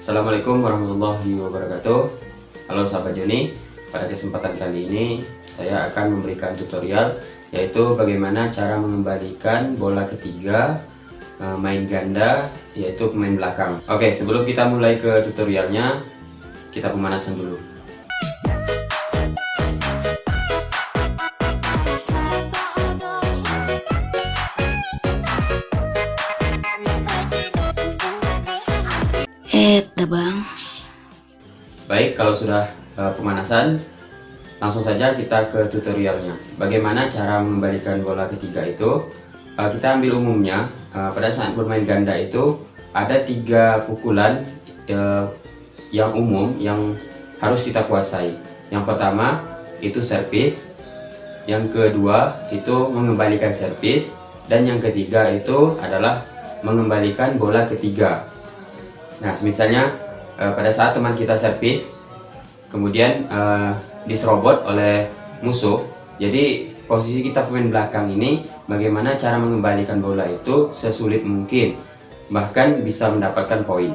Assalamualaikum warahmatullahi wabarakatuh. Halo sahabat Joni, pada kesempatan kali ini saya akan memberikan tutorial yaitu bagaimana cara mengembalikan bola ketiga main ganda, yaitu pemain belakang. Oke, sebelum kita mulai ke tutorialnya, kita pemanasan dulu. Bang. Baik, kalau sudah pemanasan, langsung saja kita ke tutorialnya. Bagaimana cara mengembalikan bola ketiga itu? Kita ambil umumnya, pada saat bermain ganda itu ada 3 pukulan yang umum yang harus kita kuasai. Yang pertama itu servis, yang kedua itu mengembalikan servis, dan yang ketiga itu adalah mengembalikan bola ketiga. Nah, misalnya pada saat teman kita servis, kemudian diserobot oleh musuh. Jadi posisi kita pemain belakang ini, bagaimana cara mengembalikan bola itu sesulit mungkin, bahkan bisa mendapatkan poin.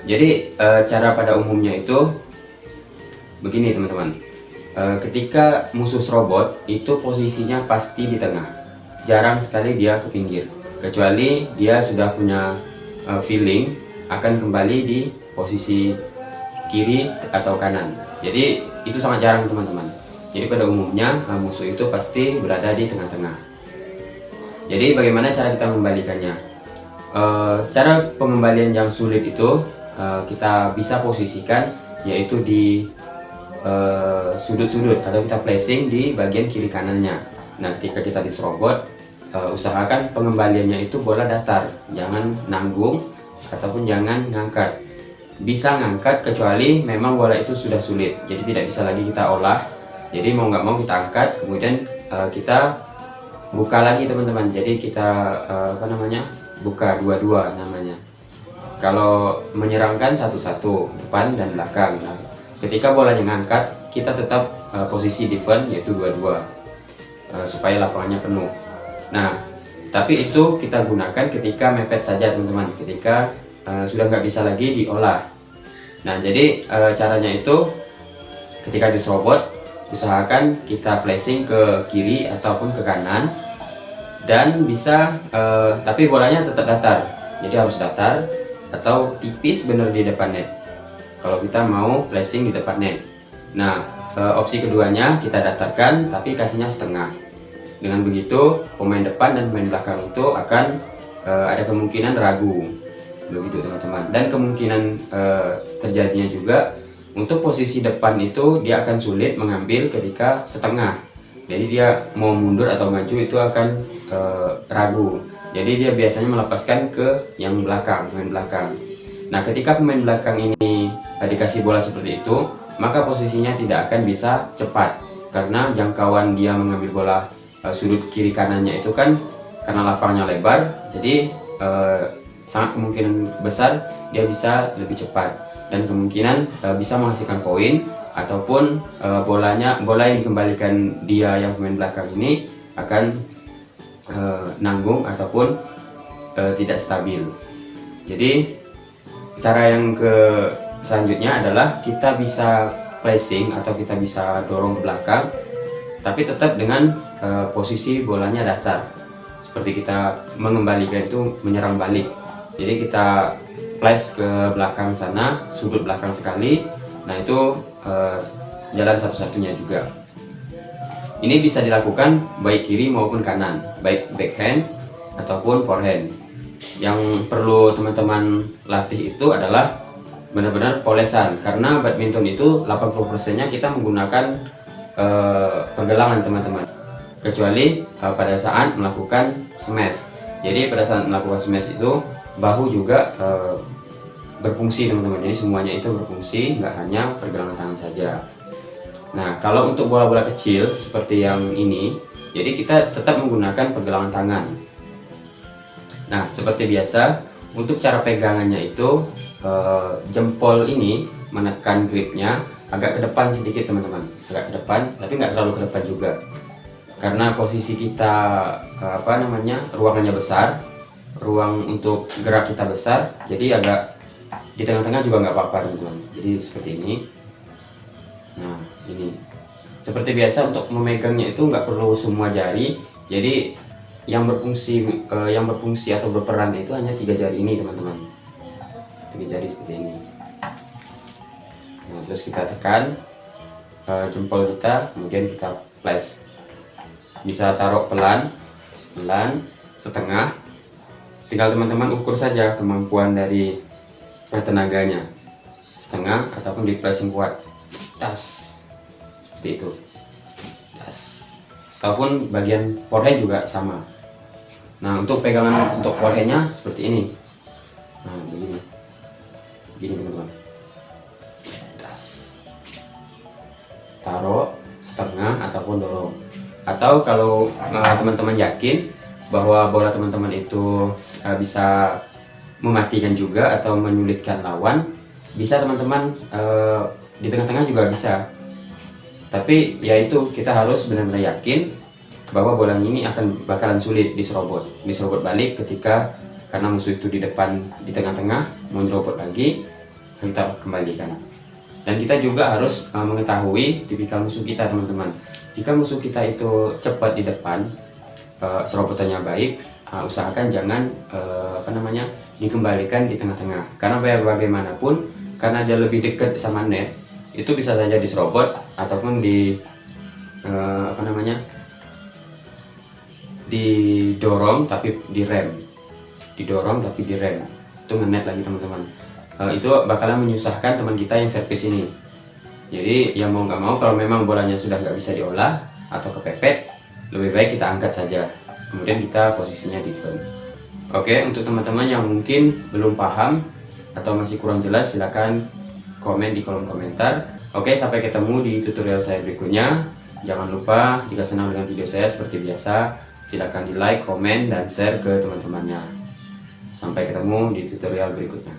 Jadi cara pada umumnya itu begini teman-teman. Ketika musuh serobot itu posisinya pasti di tengah, jarang sekali dia ke pinggir, kecuali dia sudah punya feeling akan kembali di posisi kiri atau kanan. Jadi itu sangat jarang teman-teman. Jadi pada umumnya musuh itu pasti berada di tengah-tengah. Jadi bagaimana cara kita mengembalikannya? Cara pengembalian yang sulit itu kita bisa posisikan yaitu di sudut-sudut atau kita placing di bagian kiri kanannya. Nah, ketika kita diserobot, usahakan pengembaliannya itu bola datar, jangan nanggung ataupun jangan ngangkat. Bisa ngangkat kecuali memang bola itu sudah sulit, jadi tidak bisa lagi kita olah. Jadi mau nggak mau kita angkat, kemudian kita buka lagi teman-teman. Jadi kita buka dua-dua namanya. Kalau menyerangkan satu-satu, depan dan belakang. Nah, ketika bolanya ngangkat, kita tetap posisi defend yaitu dua-dua, supaya lapangannya penuh. Nah, tapi itu kita gunakan ketika mepet saja teman-teman, ketika sudah nggak bisa lagi diolah. Nah, jadi caranya itu ketika diserobot, usahakan kita placing ke kiri ataupun ke kanan, dan bisa tapi bolanya tetap datar, jadi harus datar atau tipis bener di depan net kalau kita mau placing di depan net. Nah, opsi keduanya kita datarkan tapi kasihnya setengah. Dengan begitu pemain depan dan pemain belakang itu akan ada kemungkinan ragu, begitu teman-teman. Dan kemungkinan terjadinya juga untuk posisi depan itu dia akan sulit mengambil ketika setengah. Jadi dia mau mundur atau maju itu akan ragu. Jadi dia biasanya melepaskan ke yang belakang, pemain belakang. Nah, ketika pemain belakang ini dikasih bola seperti itu, maka posisinya tidak akan bisa cepat karena jangkauan dia mengambil bola sudut kiri kanannya itu kan karena lapangnya lebar, jadi sangat kemungkinan besar dia bisa lebih cepat dan kemungkinan bisa menghasilkan poin, ataupun bola yang dikembalikan dia yang pemain belakang ini akan nanggung ataupun tidak stabil. Jadi cara yang selanjutnya adalah kita bisa placing atau kita bisa dorong ke belakang, tapi tetap dengan posisi bolanya datar, seperti kita mengembalikan itu menyerang balik. Jadi kita place ke belakang sana, sudut belakang sekali. Nah, itu jalan satu-satunya juga. Ini bisa dilakukan baik kiri maupun kanan, baik backhand ataupun forehand. Yang perlu teman-teman latih itu adalah benar-benar polesan, karena badminton itu 80%-nya kita menggunakan pergelangan teman-teman, kecuali pada saat melakukan smash. Jadi pada saat melakukan smash itu bahu juga berfungsi teman-teman. Jadi semuanya itu berfungsi, nggak hanya pergelangan tangan saja. Nah, kalau untuk bola-bola kecil seperti yang ini, jadi kita tetap menggunakan pergelangan tangan. Nah, seperti biasa untuk cara pegangannya itu jempol ini menekan gripnya agak ke depan sedikit teman-teman, agak ke depan tapi nggak terlalu ke depan juga, karena posisi kita ruangannya besar, ruang untuk gerak kita besar, jadi agak di tengah-tengah juga nggak apa-apa teman-teman. Jadi seperti ini. Nah ini seperti biasa, untuk memegangnya itu nggak perlu semua jari. Jadi yang berfungsi atau berperan itu hanya 3 jari ini teman-teman, 3 jari seperti ini. Nah terus kita tekan jempol kita, kemudian kita flash. Bisa taruh pelan, setengah, tinggal teman-teman ukur saja kemampuan dari tenaganya, setengah ataupun di pressing kuat, das, seperti itu, das. Ataupun bagian forehand juga sama. Nah untuk pegangan untuk forehandnya seperti ini. Nah begini teman-teman, das, taruh setengah ataupun dorong. Atau kalau teman-teman yakin bahwa bola teman-teman itu bisa mematikan juga atau menyulitkan lawan, bisa teman-teman di tengah-tengah juga bisa. Tapi yaitu kita harus benar-benar yakin bahwa bola ini bakalan sulit diserobot balik ketika, karena musuh itu di depan, di tengah-tengah, mau nyerobot lagi, kita kembalikan. Dan kita juga harus mengetahui tipikal musuh kita teman-teman. Jika musuh kita itu cepat di depan, serobotannya baik, usahakan jangan dikembalikan di tengah-tengah, karena bagaimanapun, karena dia lebih dekat sama net, itu bisa saja diserobot ataupun didorong tapi direm, itu ngenet lagi teman-teman. Itu bakalan menyusahkan teman kita yang servis ini. Jadi ya mau nggak mau, kalau memang bolanya sudah nggak bisa diolah atau kepepet, lebih baik kita angkat saja, kemudian kita posisinya defend. Oke, untuk teman-teman yang mungkin belum paham atau masih kurang jelas, silahkan komen di kolom komentar. Oke, sampai ketemu di tutorial saya berikutnya. Jangan lupa, jika senang dengan video saya seperti biasa, silahkan di like, komen, dan share ke teman-temannya. Sampai ketemu di tutorial berikutnya.